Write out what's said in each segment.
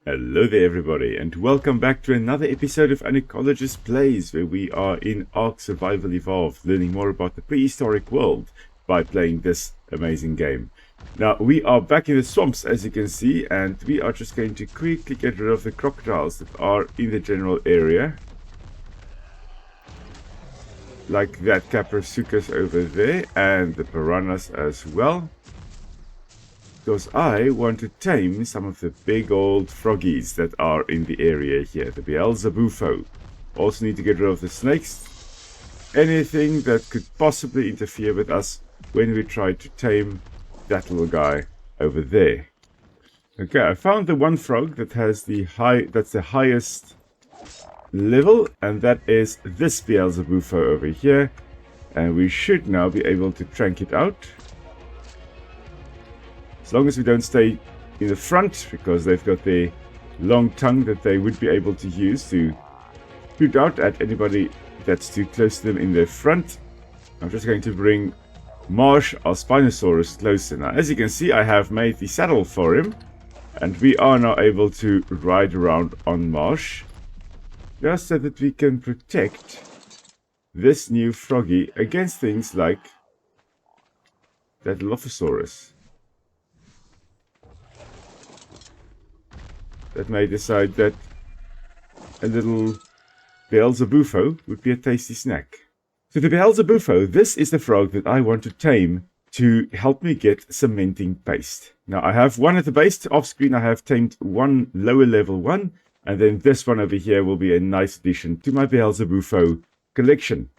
Hello there everybody, and welcome back to another episode of An Ecologist Plays, where we are in Ark Survival Evolved, learning more about the prehistoric world by playing this amazing game. Now, we are back in the swamps, as you can see, and we are just going to quickly get rid of the crocodiles that are in the general area. Like that Caprasuchus over there, and the piranhas as well. Because I want to tame some of the big old froggies that are in the area here, the Beelzebufo. Also need to get rid of the snakes, anything that could possibly interfere with us when we try to tame that little guy over there. Okay, I found the one frog that has that's the highest level, and that is this Beelzebufo over here, and we should now be able to trank it out. As long as we don't stay in the front, because they've got their long tongue that they would be able to use to shoot out at anybody that's too close to them in their front. I'm just going to bring Marsh, our Spinosaurus, closer. Now, as you can see, I have made the saddle for him, and we are now able to ride around on Marsh, just so that we can protect this new froggy against things like that Dilophosaurus that may decide that a little Beelzebufo would be a tasty snack. So the Beelzebufo, this is the frog that I want to tame to help me get cementing paste. Now I have one at the base. Off screen I have tamed one lower level one, and then this one over here will be a nice addition to my Beelzebufo collection.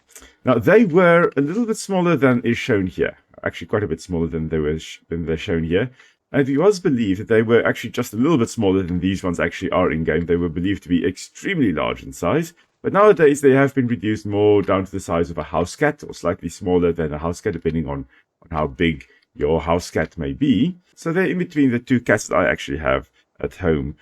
Now they were a little bit smaller than is shown here. Actually quite a bit smaller than they're shown here. And it was believed that they were actually just a little bit smaller than these ones actually are in-game. They were believed to be extremely large in size. But nowadays they have been reduced more down to the size of a house cat, or slightly smaller than a house cat, depending on how big your house cat may be. So they're in between the two cats that I actually have at home.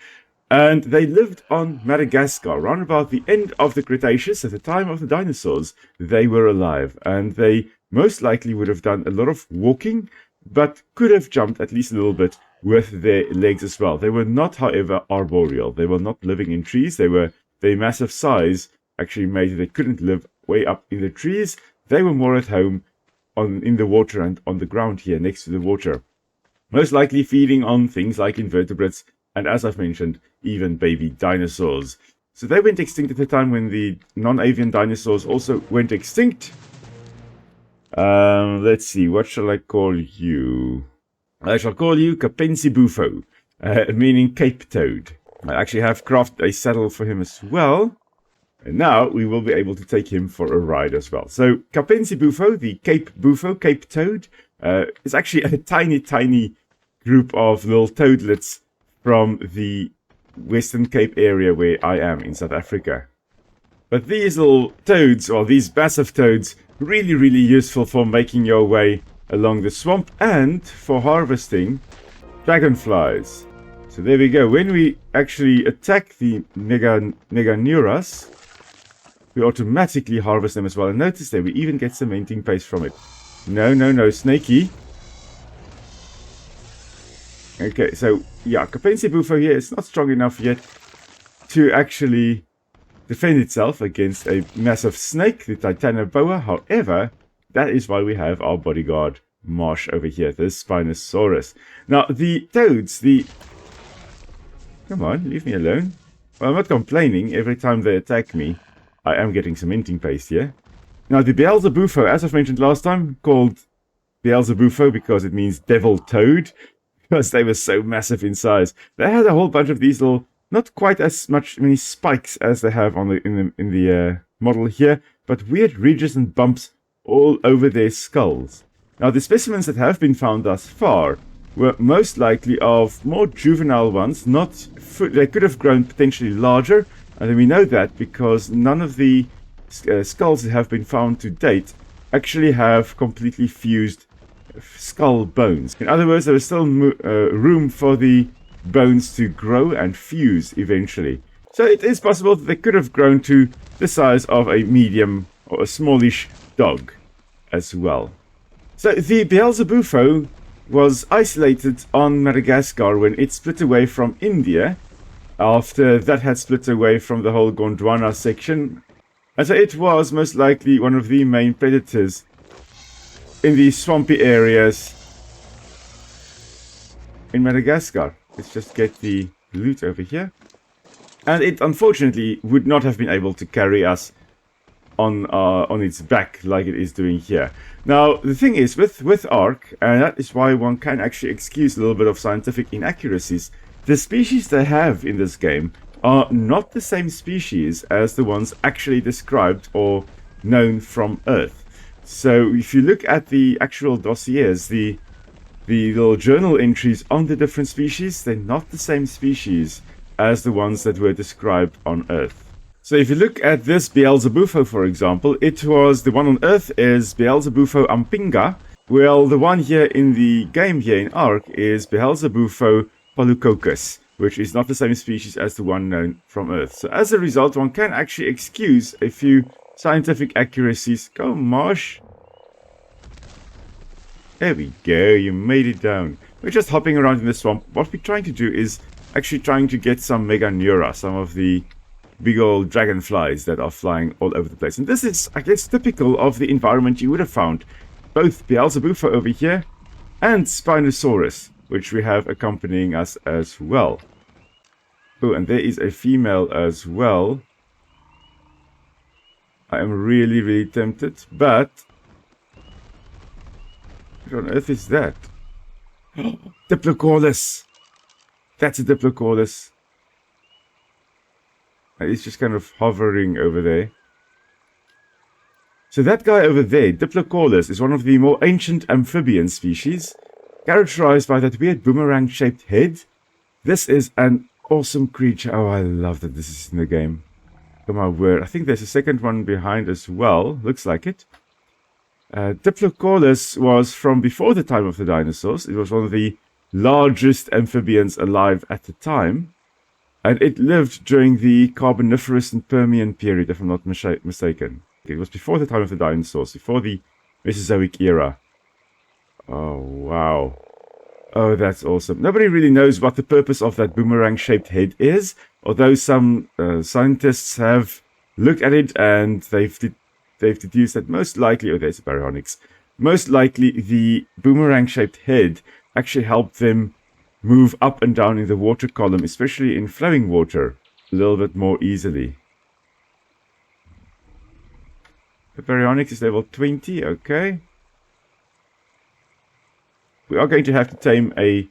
And they lived on Madagascar around about the end of the Cretaceous. At the time of the dinosaurs, they were alive. And they most likely would have done a lot of walking, but could have jumped at least a little bit with their legs as well. They were not, however, arboreal. They were not living in trees. Their massive size actually made that they couldn't live way up in the trees. They were more at home in the water and on the ground here next to the water. Most likely feeding on things like invertebrates and, as I've mentioned, even baby dinosaurs. So they went extinct at the time when the non-avian dinosaurs also went extinct. Let's see, what shall I call you? I shall call you Capensibufo, meaning Cape Toad. I actually have crafted a saddle for him as well. And now we will be able to take him for a ride as well. So Capensibufo, the Cape Bufo, Cape Toad, is actually a tiny group of little toadlets from the Western Cape area where I am in South Africa. But these little toads, or these massive toads, really useful for making your way along the swamp and for harvesting dragonflies. So there we go. When we actually attack the Meganeuras, we automatically harvest them as well. And notice that we even get cementing paste from it. No, snaky. Okay, so yeah, Capensibufo here is not strong enough yet to actually defend itself against a massive snake, the Titanoboa. However, that is why we have our bodyguard Marsh over here, the Spinosaurus. Now, the toads, Come on, leave me alone. Well, I'm not complaining. Every time they attack me, I am getting cementing paste here. Now, the Beelzebufo, as I've mentioned last time, called Beelzebufo because it means devil toad, because they were so massive in size. They had a whole bunch of these little, not quite as many spikes as they have on in the model here, but weird ridges and bumps all over their skulls. Now, the specimens that have been found thus far were most likely of more juvenile ones. They could have grown potentially larger, and we know that because none of the skulls that have been found to date actually have completely fused skull bones. In other words, there is still room for the bones to grow and fuse eventually. So it is possible that they could have grown to the size of a medium or a smallish dog as well. So the Beelzebufo was isolated on Madagascar when it split away from India after that had split away from the whole Gondwana section. And so it was most likely one of the main predators in the swampy areas in Madagascar. Let's just get the loot over here. And it unfortunately would not have been able to carry us on its back like it is doing here. Now, the thing is, with Ark, and that is why one can actually excuse a little bit of scientific inaccuracies, the species they have in this game are not the same species as the ones actually described or known from Earth. So if you look at the actual dossiers, the little journal entries on the different species, they're not the same species as the ones that were described on Earth. So if you look at this Beelzebufo, for example, it was, the one on Earth is Beelzebufo ampinga, while the one here in the game here in Ark is Beelzebufo polucocus, which is not the same species as the one known from Earth. So as a result, one can actually excuse a few scientific accuracies. Go, Marsh. There we go, you made it down. We're just hopping around in the swamp. What we're trying to do is actually trying to get some Meganeura, some of the big old dragonflies that are flying all over the place. And this is, I guess, typical of the environment you would have found both Beelzebufo over here and Spinosaurus, which we have accompanying us as well. Oh, and there is a female as well. I am really, really tempted, but what on earth is that? Diplodocus! That's a Diplodocus. It's just kind of hovering over there. So that guy over there, Diplodocus, is one of the more ancient amphibian species, characterized by that weird boomerang-shaped head. This is an awesome creature. Oh, I love that this is in the game. Oh my word. I think there's a second one behind as well. Looks like it. Diplodocus was from before the time of the dinosaurs. It was one of the largest amphibians alive at the time. And it lived during the Carboniferous and Permian period, if I'm not mistaken. It was before the time of the dinosaurs, before the Mesozoic era. Oh, wow. Oh, that's awesome. Nobody really knows what the purpose of that boomerang-shaped head is, although some scientists have looked at it and they've deduced that most likely, oh, there's a Baryonyx, most likely the boomerang-shaped head actually helped them move up and down in the water column, especially in flowing water, a little bit more easily. The Baryonyx is level 20, okay. We are going to have to tame a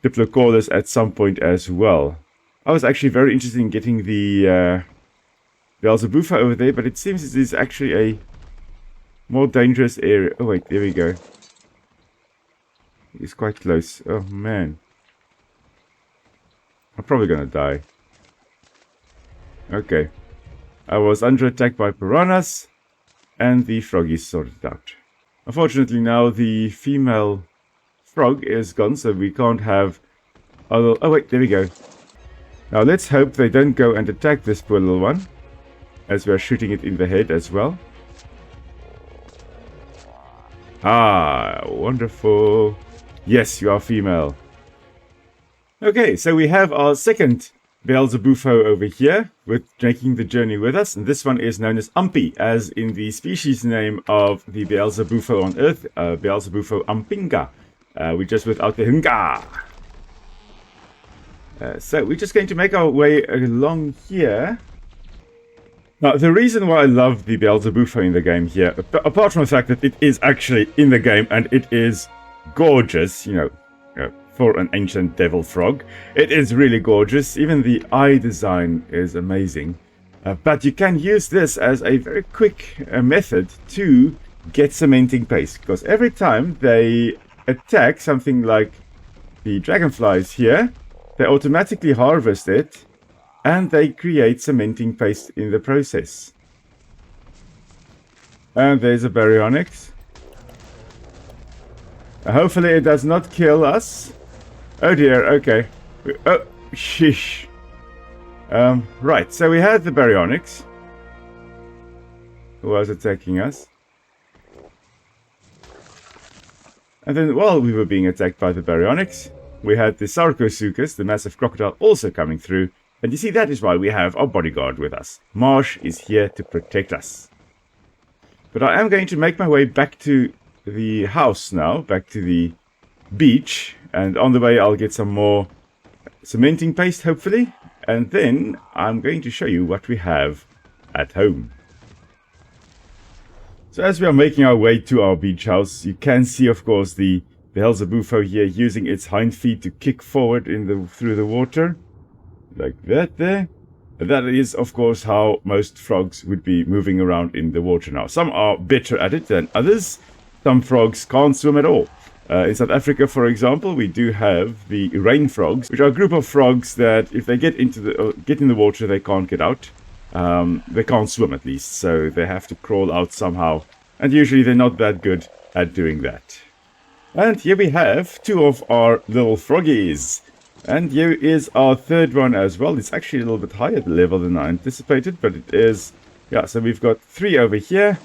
Diplodocus at some point as well. I was actually very interested in getting the Beelzebufo over there, but it seems it is actually a more dangerous area. Oh wait, there we go. It's quite close. Oh man. I'm probably gonna die. Okay. I was under attack by piranhas, and the frog is sorted out. Unfortunately now the female frog is gone, so we can't have other... Oh wait, there we go. Now let's hope they don't go and attack this poor little one, as we're shooting it in the head as well. Ah, wonderful. Yes, you are female. Okay, so we have our second Beelzebufo over here, with making the journey with us. And this one is known as Ampi, as in the species name of the Beelzebufo on Earth, Beelzebufo ampinga. We're just without the hinga. So we're just going to make our way along here. Now, the reason why I love the Beelzebufo in the game here, apart from the fact that it is actually in the game and it is gorgeous, you know, for an ancient devil frog. It is really gorgeous. Even the eye design is amazing. But you can use this as a very quick method to get cementing paste, because every time they attack something like the dragonflies here, they automatically harvest it and they create cementing paste in the process. And there's a Baryonyx. Hopefully it does not kill us. Oh dear, okay. Oh, sheesh. Right, so we had the Baryonyx, who was attacking us. And then while we were being attacked by the Baryonyx, we had the Sarcosuchus, the massive crocodile, also coming through. And you see, that is why we have our bodyguard with us. Marsh is here to protect us. But I am going to make my way back to the house now, back to the beach. And on the way, I'll get some more cementing paste, hopefully. And then I'm going to show you what we have at home. So as we are making our way to our beach house, you can see, of course, the Beelzebufo here using its hind feet to kick forward through the water. Like that there. That is, of course, how most frogs would be moving around in the water now. Some are better at it than others. Some frogs can't swim at all. In South Africa, for example, we do have the rain frogs, which are a group of frogs that if they get in the water, they can't get out. They can't swim, at least, so they have to crawl out somehow. And usually they're not that good at doing that. And here we have two of our little froggies. And here is our third one as well. It's actually a little bit higher level than I anticipated, but it is... Yeah, so we've got 3 over here.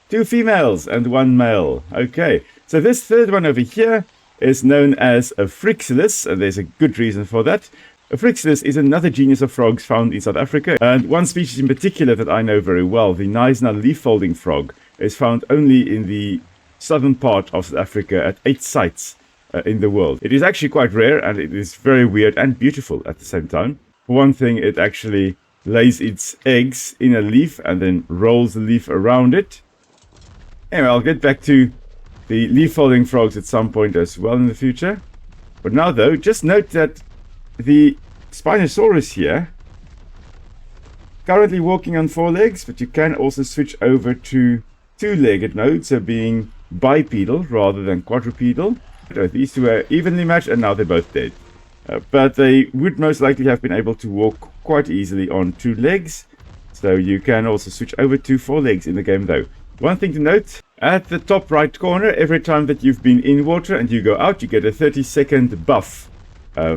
2 females and 1 male. Okay, so this third one over here is known as a Phrixilus, and there's a good reason for that. A Phrixilus is another genus of frogs found in South Africa, and one species in particular that I know very well, the Knysna leaf-folding frog, is found only in the southern part of South Africa at 8 sites in the world. It is actually quite rare, and it is very weird and beautiful at the same time. For one thing, it actually lays its eggs in a leaf and then rolls the leaf around it. Anyway, I'll get back to the leaf-folding frogs at some point as well in the future. But now, though, just note that the Spinosaurus here, currently walking on 4 legs, but you can also switch over to 2-legged modes, so being bipedal rather than quadrupedal. These two are evenly matched, and now they're both dead. But they would most likely have been able to walk quite easily on 2 legs, so you can also switch over to 4 legs in the game, though. One thing to note, at the top right corner, every time that you've been in water and you go out, you get a 30-second buff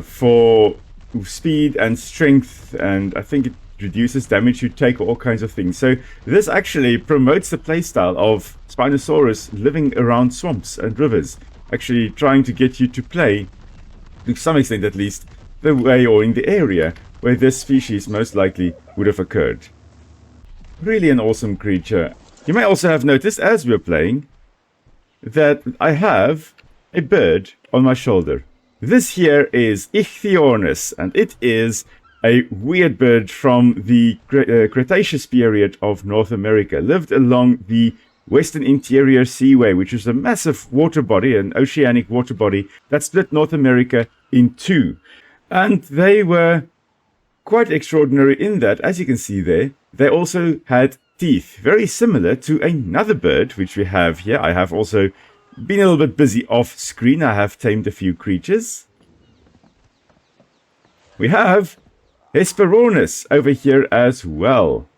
for speed and strength, and I think it reduces damage you take, or all kinds of things. So this actually promotes the playstyle of Spinosaurus living around swamps and rivers, actually trying to get you to play, to some extent at least, the way or in the area where this species most likely would have occurred. Really an awesome creature. You may also have noticed, as we're playing, that I have a bird on my shoulder. This here is Ichthyornis, and it is a weird bird from the Cretaceous period of North America. Lived along the Western Interior Seaway, which is a massive water body, an oceanic water body that split North America in 2. And they were quite extraordinary in that, as you can see there, they also had teeth, very similar to another bird which we have here. I have also been a little bit busy off screen. I have tamed a few creatures. We have Hesperornis over here as well.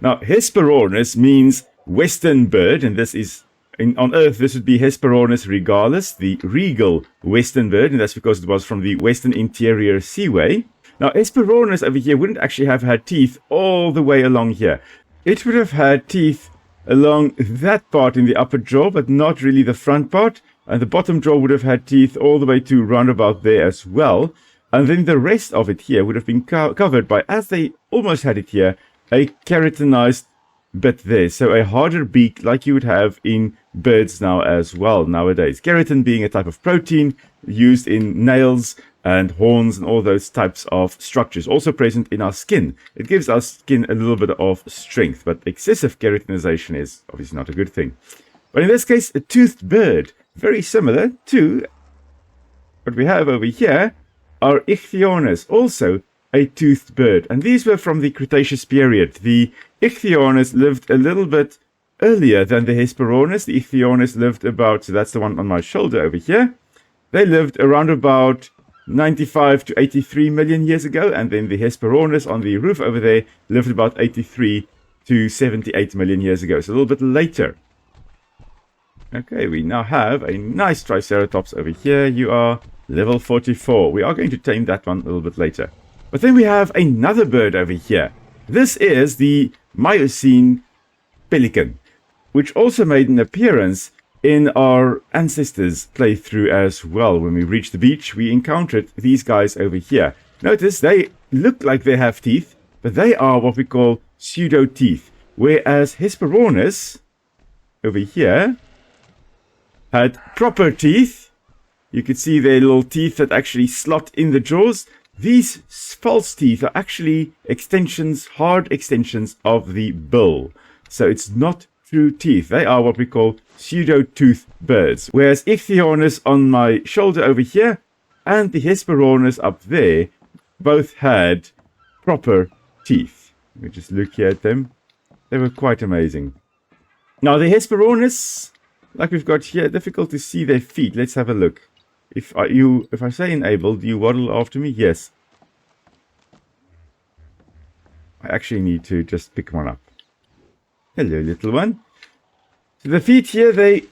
Now, Hesperornis means western bird, and this is, on Earth, this would be Hesperornis regalis, the regal western bird, and that's because it was from the Western Interior Seaway. Now, Hesperornis over here wouldn't actually have had teeth all the way along here. It would have had teeth along that part in the upper jaw, but not really the front part. And the bottom jaw would have had teeth all the way to roundabout there as well. And then the rest of it here would have been covered by, as they almost had it here, a keratinized bit there. So a harder beak like you would have in birds now as well nowadays. Keratin being a type of protein used in nails and horns and all those types of structures, also present in our skin. It gives our skin a little bit of strength, but excessive keratinization is obviously not a good thing. But in this case, a toothed bird, very similar to what we have over here, are Ichthyornis, also a toothed bird. And these were from the Cretaceous period. The Ichthyornis lived a little bit earlier than the Hesperornis. The Ichthyornis lived about, so that's the one on my shoulder over here. They lived around about 95 to 83 million years ago, and then the Hesperornis on the roof over there lived about 83 to 78 million years ago, so a little bit later. Okay, we now have a nice Triceratops over here. You are level 44. We are going to tame that one a little bit later. But then we have another bird over here. This is the Miocene pelican, which also made an appearance in our ancestors playthrough as well. When we reached the beach, we encountered these guys over here. Notice they look like they have teeth, but they are what we call pseudo teeth. Whereas Hesperornis over here had proper teeth. You could see their little teeth that actually slot in the jaws. These false teeth are actually extensions, hard extensions of the bill. So it's not true teeth. They are what we call pseudo-tooth birds. Whereas Ichthyornis on my shoulder over here and the Hesperornis up there both had proper teeth. Let me just look here at them. They were quite amazing. Now the Hesperornis, like we've got here, difficult to see their feet. Let's have a look. If I say enable, do you waddle after me? Yes. I actually need to just pick one up. Hello, little one. So the feet here, they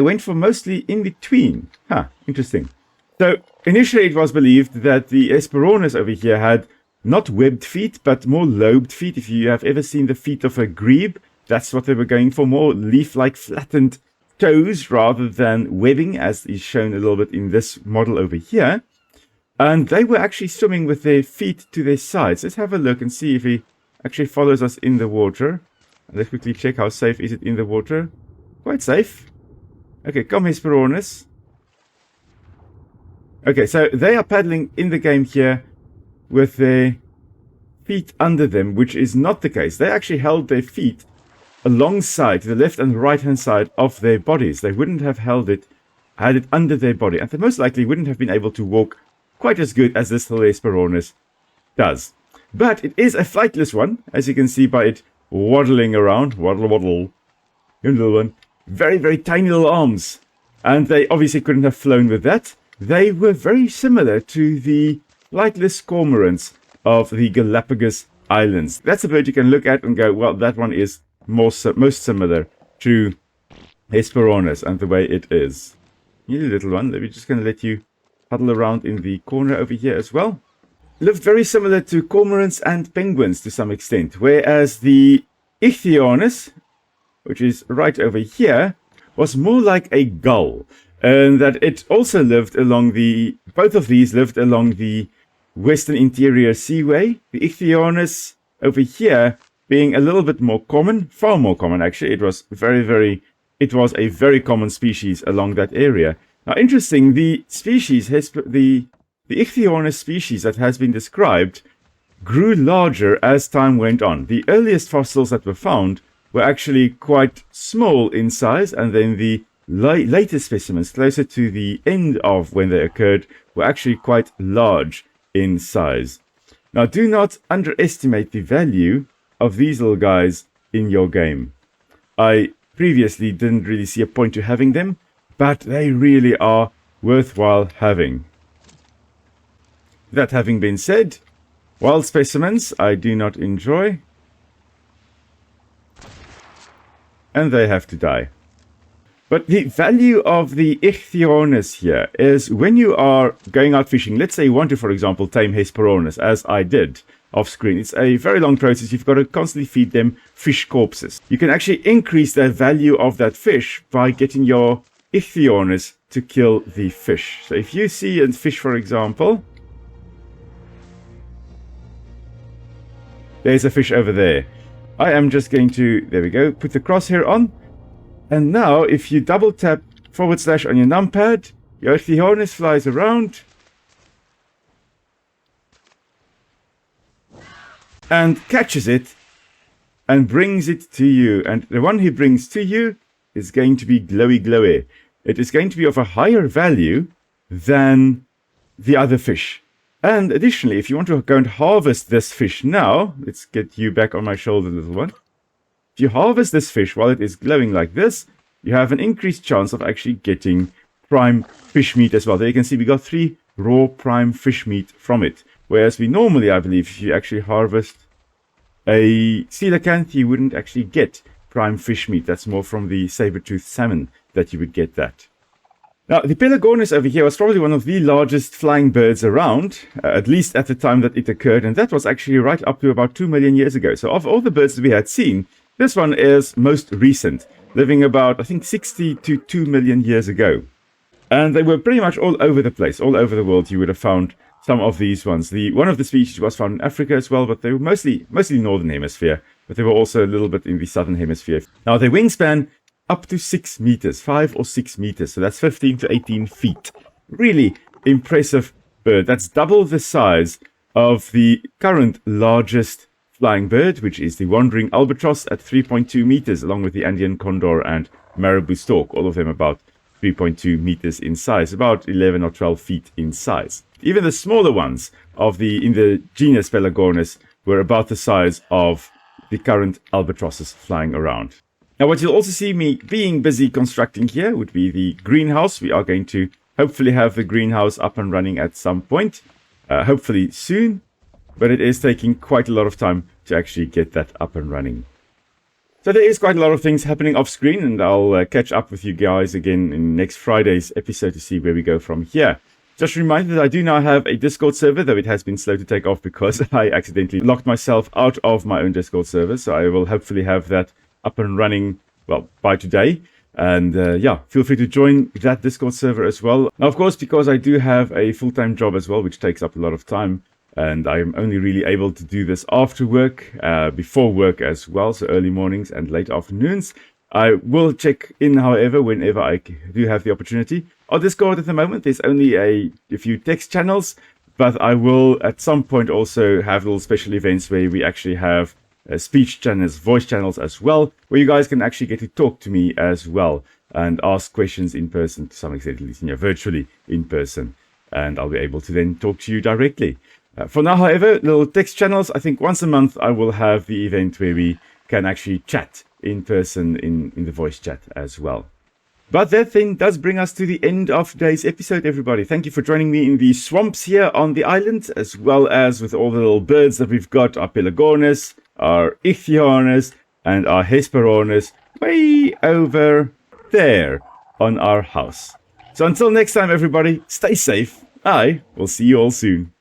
went for mostly in between. Huh, interesting. So initially it was believed that the Hesperornis over here had not webbed feet, but more lobed feet. If you have ever seen the feet of a grebe, that's what they were going for, more leaf-like flattened toes rather than webbing, as is shown a little bit in this model over here. And they were actually swimming with their feet to their sides. Let's have a look and see if he actually follows us in the water. Let's quickly check how safe is it in the water. Quite safe. Okay, come Hesperornis. Okay, so they are paddling in the game here with their feet under them, which is not the case. They actually held their feet alongside the left and right hand side of their bodies. They wouldn't have had it under their body, and they most likely wouldn't have been able to walk quite as good as this little Hesperornis does. But it is a flightless one, as you can see by it waddling around. Waddle, waddle. Your little one. Very, very tiny little arms. And they obviously couldn't have flown with that. They were very similar to the flightless cormorants of the Galapagos Islands. That's a bird you can look at and go, well, that one is most similar to Hesperornis and the way it is. You little one, we're just going to let you huddle around in the corner over here as well. Lived very similar to cormorants and penguins to some extent, whereas the Ichthyornis, which is right over here, was more like a gull, and that it also lived along both of these lived along the Western Interior Seaway. The Ichthyornis over here being a little bit more common, far more common actually. It was a very common species along that area. Now, interesting, the species the Ichthyornis species that has been described grew larger as time went on. The earliest fossils that were found were actually quite small in size, and then the later specimens closer to the end of when they occurred were actually quite large in size. Now, do not underestimate the value of these little guys in your game. I previously didn't really see a point to having them, but they really are worthwhile having. That having been said, wild specimens I do not enjoy, and they have to die. But the value of the Ichthyornis here is when you are going out fishing, let's say you want to, for example, tame Hesperornis, as I did off screen. It's a very long process. You've got to constantly feed them fish corpses. You can actually increase the value of that fish by getting your Ichthyornis to kill the fish. So if you see a fish, for example, there's a fish over there. I am just going to, there we go, put the crosshair on. And now, if you double tap / on your numpad, your Ichthyornis flies around and catches it and brings it to you. And the one he brings to you is going to be glowy. It is going to be of a higher value than the other fish. And additionally, if you want to go and harvest this fish now, let's get you back on my shoulder, little one. If you harvest this fish while it is glowing like this, you have an increased chance of actually getting prime fish meat as well. There you can see we got 3 raw prime fish meat from it. Whereas we normally, I believe, if you actually harvest a coelacanth, you wouldn't actually get prime fish meat. That's more from the saber-toothed salmon that you would get that. Now, the Pelagornis over here was probably one of the largest flying birds around, at least at the time that it occurred, and that was actually right up to about 2 million years ago. So of all the birds that we had seen, This one is most recent, living about, I think, 60 to 2 million years ago. And they were pretty much all over the place, all over the world. You would have found some of these ones. One of the species was found in Africa as well, but they were mostly northern hemisphere, but they were also a little bit in the southern hemisphere. Now, their wingspan up to 6 meters, 5 or 6 meters, so that's 15 to 18 feet. Really impressive bird. That's double the size of the current largest flying bird, which is the wandering albatross at 3.2 meters, along with the Andean condor and marabou stork, all of them about 3.2 meters in size, about 11 or 12 feet in size. Even the smaller ones in the genus Pelagornis were about the size of the current albatrosses flying around. Now, what you'll also see me being busy constructing here would be the greenhouse. We are going to hopefully have the greenhouse up and running at some point, hopefully soon, but it is taking quite a lot of time to actually get that up and running. So there is quite a lot of things happening off screen, and I'll catch up with you guys again in next Friday's episode to see where we go from here. Just a reminder that I do now have a Discord server, though it has been slow to take off because I accidentally locked myself out of my own Discord server. So I will hopefully have that up and running, well, by today. And yeah, feel free to join that Discord server as well. Now, of course, because I do have a full-time job as well, which takes up a lot of time, and I'm only really able to do this after work, before work as well, so early mornings and late afternoons. I will check in, however, whenever I do have the opportunity. On Discord at the moment, there's only a few text channels, but I will at some point also have little special events where we actually have speech channels, voice channels as well, where you guys can actually get to talk to me as well and ask questions in person, to some extent, at least, virtually in person. And I'll be able to then talk to you directly. For now, however, little text channels, I think once a month I will have the event where we can actually chat in person in the voice chat as well. But that then does bring us to the end of today's episode, everybody. Thank you for joining me in the swamps here on the island, as well as with all the little birds that we've got, our Pelagornis, our Ichthyornis, and our Hesperornis way over there on our house. So until next time, everybody, stay safe. I will see you all soon.